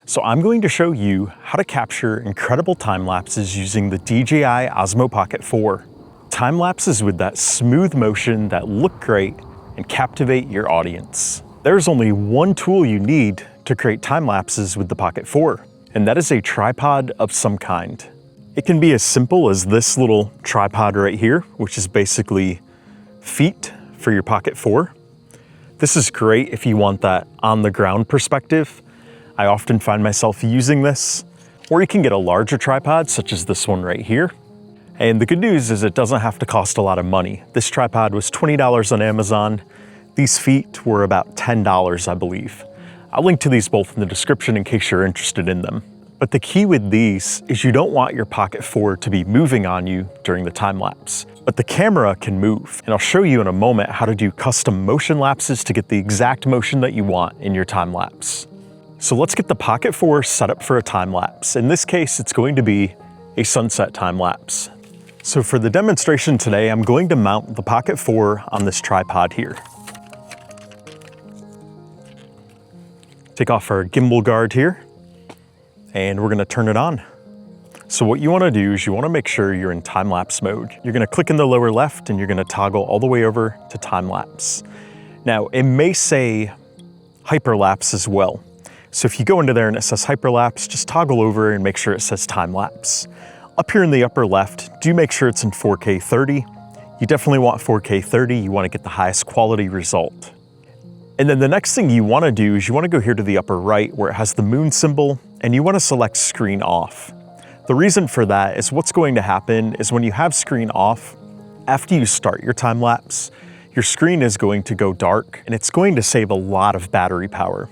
So I'm going to show you how to capture incredible time lapses using the DJI Osmo Pocket 4. Time lapses with that smooth motion that look great and captivate your audience. There's only one tool you need to create time lapses with the Pocket 4, and that is a tripod of some kind. It can be as simple as this little tripod right here, which is basically feet for your Pocket 4. This is great if you want that on the ground perspective. I often find myself using this, or you can get a larger tripod such as this one right here. And the good news is it doesn't have to cost a lot of money. This tripod was $20 on Amazon. These feet were about $10, I believe. I'll link to these both in the description in case you're interested in them. But the key with these is you don't want your Pocket 4 to be moving on you during the time lapse. But the camera can move, and I'll show you in a moment how to do custom motion lapses to get the exact motion that you want in your time lapse. So let's get the Pocket 4 set up for a time lapse. In this case, it's going to be a sunset time lapse. So for the demonstration today, I'm going to mount the Pocket 4 on this tripod here. Take off our gimbal guard here, and we're gonna turn it on. So what you wanna do is you wanna make sure you're in time-lapse mode. You're gonna click in the lower left and you're gonna toggle all the way over to time-lapse. Now, it may say hyperlapse as well. So if you go into there and it says hyperlapse, just toggle over and make sure it says time-lapse. Up here in the upper left, do make sure it's in 4K 30. You definitely want 4K 30, you wanna get the highest quality result. And then the next thing you wanna do is you wanna go here to the upper right where it has the moon symbol, and you wanna select screen off. The reason for that is what's going to happen is when you have screen off, after you start your time lapse, your screen is going to go dark and it's going to save a lot of battery power.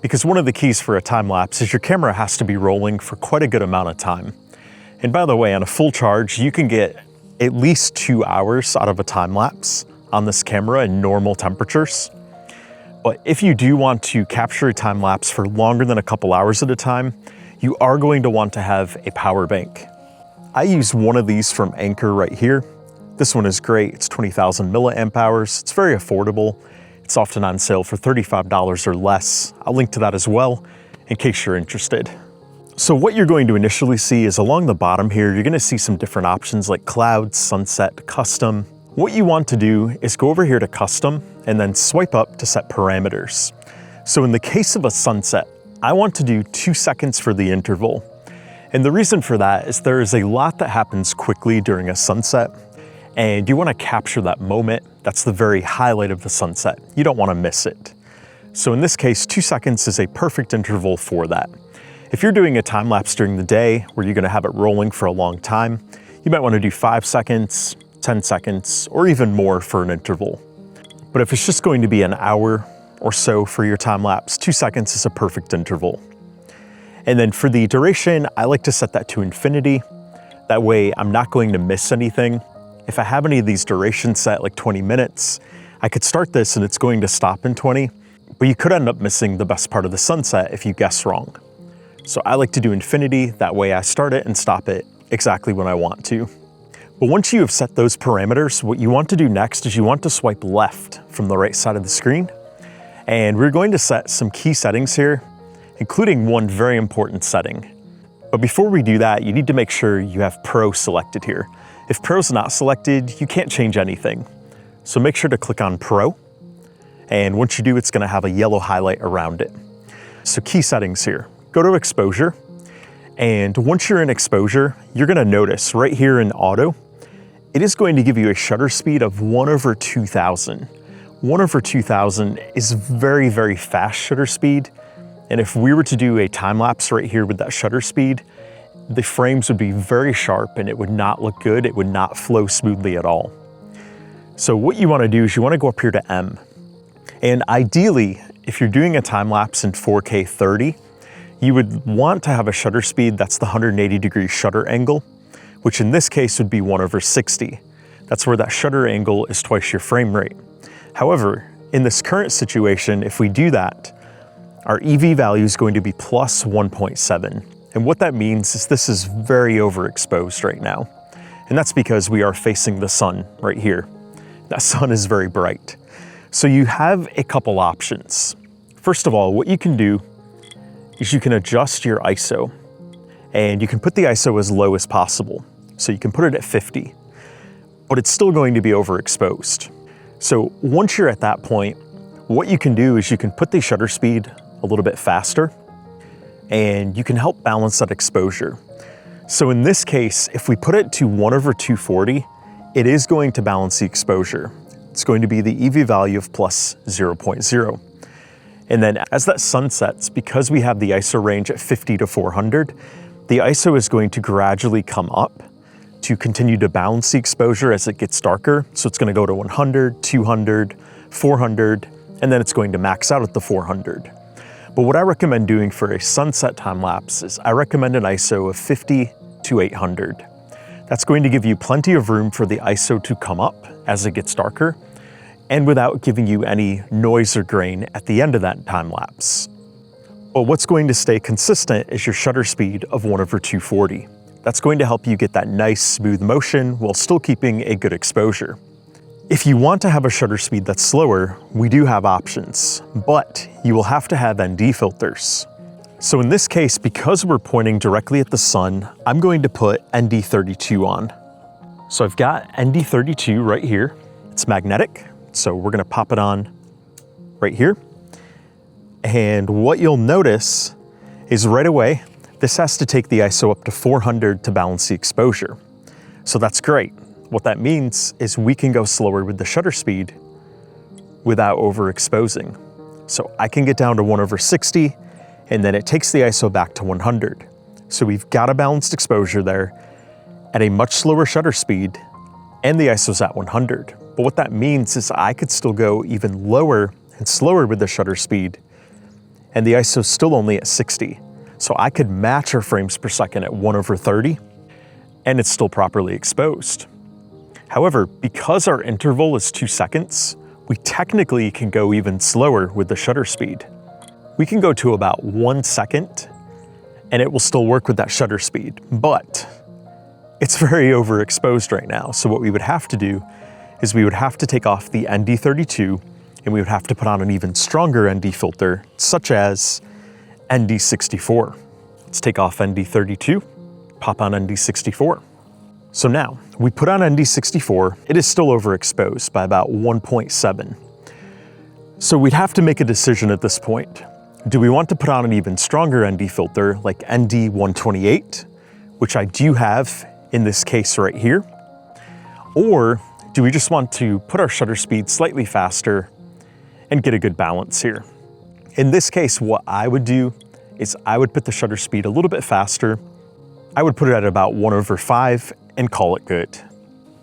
Because one of the keys for a time lapse is your camera has to be rolling for quite a good amount of time. And by the way, on a full charge, you can get at least 2 hours out of a time lapse on this camera in normal temperatures. But if you do want to capture a time lapse for longer than a couple hours at a time, you are going to want to have a power bank. I use one of these from Anker right here. This one is great, it's 20,000 milliamp hours. It's very affordable. It's often on sale for $35 or less. I'll link to that as well in case you're interested. So what you're going to initially see is along the bottom here, you're gonna see some different options like cloud, sunset, custom. What you want to do is go over here to custom and then swipe up to set parameters. So in the case of a sunset, I want to do 2 seconds for the interval. And the reason for that is there is a lot that happens quickly during a sunset, and you want to capture that moment. That's the very highlight of the sunset. You don't want to miss it. So in this case, 2 seconds is a perfect interval for that. If you're doing a time lapse during the day where you're going to have it rolling for a long time, you might want to do 5 seconds, 10 seconds, or even more for an interval. But if it's just going to be an hour or so for your time lapse, 2 seconds is a perfect interval. And then for the duration, I like to set that to infinity. That way I'm not going to miss anything. If I have any of these durations set like 20 minutes, I could start this and it's going to stop in 20, but you could end up missing the best part of the sunset if you guess wrong. So I like to do infinity, that way I start it and stop it exactly when I want to. But once you have set those parameters, what you want to do next is you want to swipe left from the right side of the screen. And we're going to set some key settings here, including one very important setting. But before we do that, you need to make sure you have Pro selected here. If Pro's not selected, you can't change anything. So make sure to click on Pro. And once you do, it's gonna have a yellow highlight around it. So key settings here, go to exposure. And once you're in exposure, you're gonna notice right here in auto, it is going to give you a shutter speed of 1/2000. 1/2000 is very, very fast shutter speed. And if we were to do a time lapse right here with that shutter speed, the frames would be very sharp and it would not look good. It would not flow smoothly at all. So what you wanna do is you wanna go up here to M. And ideally, if you're doing a time lapse in 4K 30, you would want to have a shutter speed that's the 180-degree shutter angle, which in this case would be 1/60. That's where that shutter angle is twice your frame rate. However, in this current situation, if we do that, our EV value is going to be plus 1.7. And what that means is this is very overexposed right now. And that's because we are facing the sun right here. That sun is very bright. So you have a couple options. First of all, what you can do is you can adjust your ISO, and you can put the ISO as low as possible. So you can put it at 50, but it's still going to be overexposed. So once you're at that point, what you can do is you can put the shutter speed a little bit faster, and you can help balance that exposure. So in this case, if we put it to 1/240, it is going to balance the exposure. It's going to be the EV value of plus 0.0. And then as that sun sets, because we have the ISO range at 50 to 400, the ISO is going to gradually come up to continue to balance the exposure as it gets darker. So it's going to go to 100, 200, 400, and then it's going to max out at the 400. But what I recommend doing for a sunset time lapse is I recommend an ISO of 50 to 800. That's going to give you plenty of room for the ISO to come up as it gets darker, and without giving you any noise or grain at the end of that time lapse. But what's going to stay consistent is your shutter speed of 1/240. That's going to help you get that nice smooth motion while still keeping a good exposure. If you want to have a shutter speed that's slower, we do have options, but you will have to have ND filters. So in this case, because we're pointing directly at the sun, I'm going to put ND32 on. So I've got ND32 right here. It's magnetic, so we're gonna pop it on right here. And what you'll notice is right away, this has to take the ISO up to 400 to balance the exposure. So that's great. What that means is we can go slower with the shutter speed without overexposing. So I can get down to 1/60, and then it takes the ISO back to 100. So we've got a balanced exposure there at a much slower shutter speed, and the ISO's at 100. But what that means is I could still go even lower and slower with the shutter speed, and the ISO's still only at 60. So I could match our frames per second at 1/30, and it's still properly exposed. However, because our interval is 2 seconds, we technically can go even slower with the shutter speed. We can go to about 1 second, and it will still work with that shutter speed, but it's very overexposed right now. So what we would have to do is we would have to take off the ND32, and we would have to put on an even stronger ND filter, such as ND64. Let's take off ND32, pop on ND64. So now, we put on ND64, it is still overexposed by about 1.7. So we'd have to make a decision at this point. Do we want to put on an even stronger ND filter like ND128, which I do have in this case right here? Or do we just want to put our shutter speed slightly faster and get a good balance here? In this case, what I would do is I would put the shutter speed a little bit faster. I would put it at about 1/5 and call it good.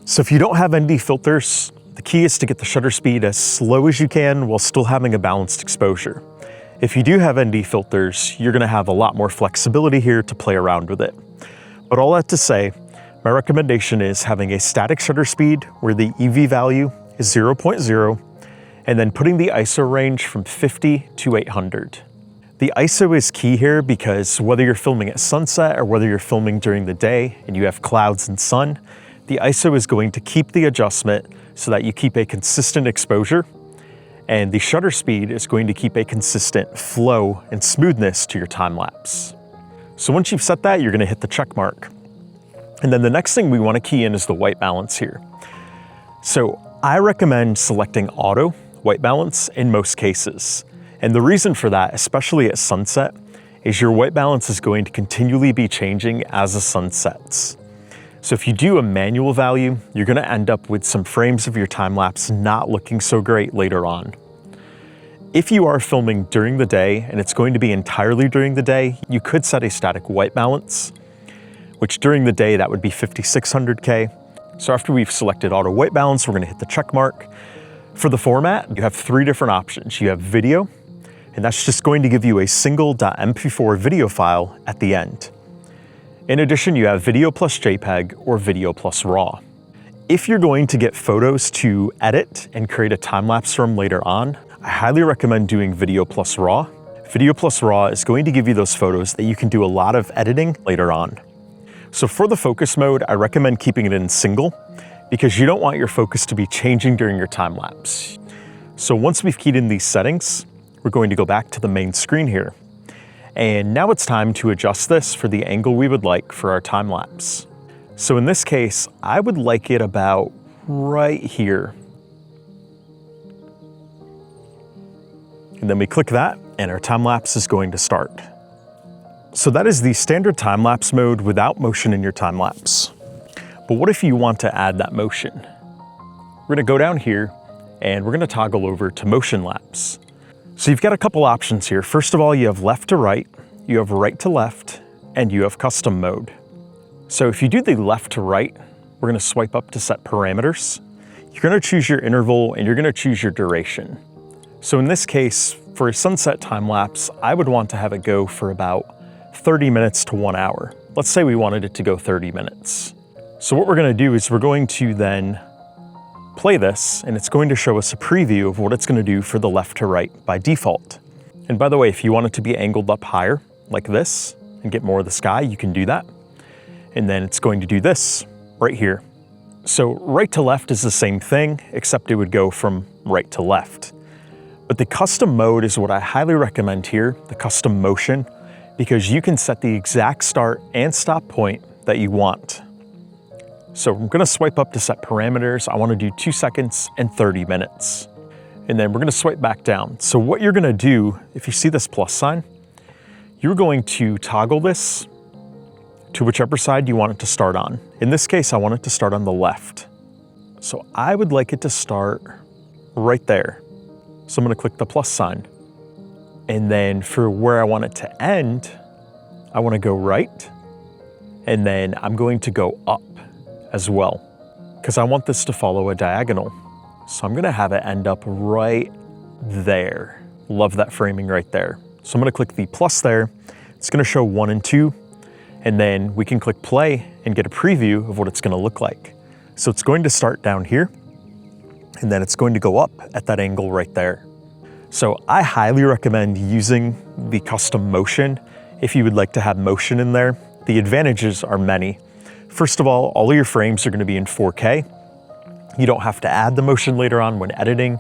So if you don't have ND filters, the key is to get the shutter speed as slow as you can while still having a balanced exposure. If you do have ND filters, you're gonna have a lot more flexibility here to play around with it. But all that to say, my recommendation is having a static shutter speed where the EV value is 0.0, and then putting the ISO range from 50 to 800. The ISO is key here because whether you're filming at sunset or whether you're filming during the day and you have clouds and sun, the ISO is going to keep the adjustment so that you keep a consistent exposure, and the shutter speed is going to keep a consistent flow and smoothness to your time lapse. So once you've set that, you're gonna hit the check mark. And then the next thing we wanna key in is the white balance here. So I recommend selecting auto white balance in most cases. And the reason for that, especially at sunset, is your white balance is going to continually be changing as the sun sets. So if you do a manual value, you're gonna end up with some frames of your time lapse not looking so great later on. If you are filming during the day, and it's going to be entirely during the day, you could set a static white balance, which during the day, that would be 5600K. So after we've selected auto white balance, we're gonna hit the check mark. For the format, you have 3 different options. You have video, and that's just going to give you a single .mp4 video file at the end. In addition, you have video plus JPEG or video plus RAW. If you're going to get photos to edit and create a time-lapse from later on, I highly recommend doing video plus RAW. Video plus RAW is going to give you those photos that you can do a lot of editing later on. So for the focus mode, I recommend keeping it in single because you don't want your focus to be changing during your time-lapse. So once we've keyed in these settings, we're going to go back to the main screen here. And now it's time to adjust this for the angle we would like for our time lapse. So in this case, I would like it about right here. And then we click that and our time lapse is going to start. So that is the standard time lapse mode without motion in your time lapse. But what if you want to add that motion? We're gonna go down here and we're gonna toggle over to Motionlapse. So you've got a couple options here. First of all, you have left to right, you have right to left, and you have custom mode. So if you do the left to right, we're gonna swipe up to set parameters. You're gonna choose your interval and you're gonna choose your duration. So in this case, for a sunset time lapse, I would want to have it go for about 30 minutes to 1 hour. Let's say we wanted it to go 30 minutes. So what we're gonna do is we're going to then play this and it's going to show us a preview of what it's gonna do for the left to right by default. And by the way, if you want it to be angled up higher like this and get more of the sky, you can do that. And then it's going to do this right here. So right to left is the same thing, except it would go from right to left. But the custom mode is what I highly recommend here, the custom motion, because you can set the exact start and stop point that you want. So I'm gonna swipe up to set parameters. I wanna do 2 seconds and 30 minutes. And then we're gonna swipe back down. So what you're gonna do, if you see this plus sign, you're going to toggle this to whichever side you want it to start on. In this case, I want it to start on the left. So I would like it to start right there. So I'm gonna click the plus sign. And then for where I want it to end, I wanna go right. And then I'm going to go up as well, because I want this to follow a diagonal. So I'm gonna have it end up right there. Love that framing right there. So I'm gonna click the plus there. It's gonna show 1 and 2. And then we can click play and get a preview of what it's gonna look like. So it's going to start down here, and then it's going to go up at that angle right there. So I highly recommend using the custom motion if you would like to have motion in there. The advantages are many. First of all of your frames are gonna be in 4K. You don't have to add the motion later on when editing.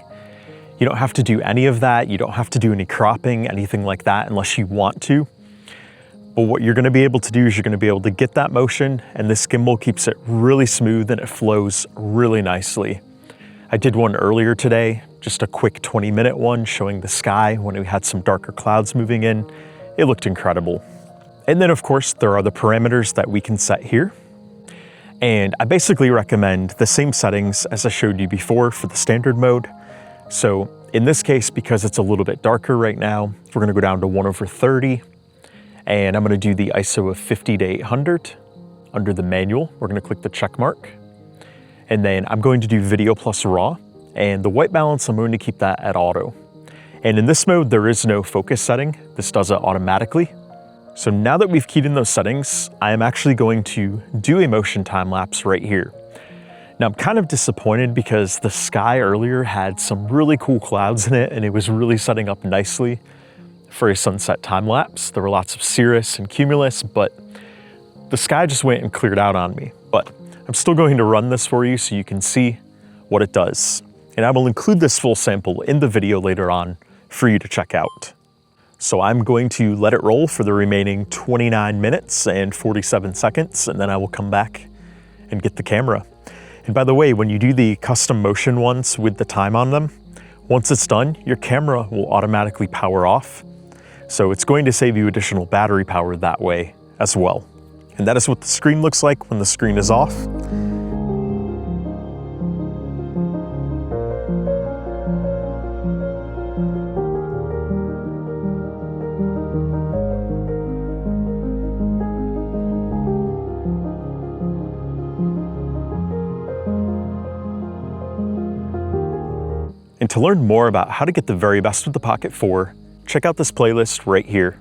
You don't have to do any of that. You don't have to do any cropping, anything like that, unless you want to. But what you're gonna be able to do is you're gonna be able to get that motion, and this gimbal keeps it really smooth and it flows really nicely. I did one earlier today, just a quick 20-minute one showing the sky when we had some darker clouds moving in. It looked incredible. And then of course, there are the parameters that we can set here. And I basically recommend the same settings as I showed you before for the standard mode. So in this case, because it's a little bit darker right now, we're gonna go down to 1/30. And I'm gonna do the ISO of 50 to 800. Under the manual, we're gonna click the check mark. And then I'm going to do video plus raw. And the white balance, I'm going to keep that at auto. And in this mode, there is no focus setting. This does it automatically. So now that we've keyed in those settings, I am actually going to do a motion time lapse right here. Now I'm kind of disappointed because the sky earlier had some really cool clouds in it and it was really setting up nicely for a sunset time lapse. There were lots of cirrus and cumulus, but the sky just went and cleared out on me. But I'm still going to run this for you so you can see what it does. And I will include this full sample in the video later on for you to check out. So I'm going to let it roll for the remaining 29 minutes and 47 seconds, and then I will come back and get the camera. And by the way, when you do the custom motion ones with the time on them, once it's done, your camera will automatically power off. So it's going to save you additional battery power that way as well. And that is what the screen looks like when the screen is off. And to learn more about how to get the very best with the Pocket 4, check out this playlist right here.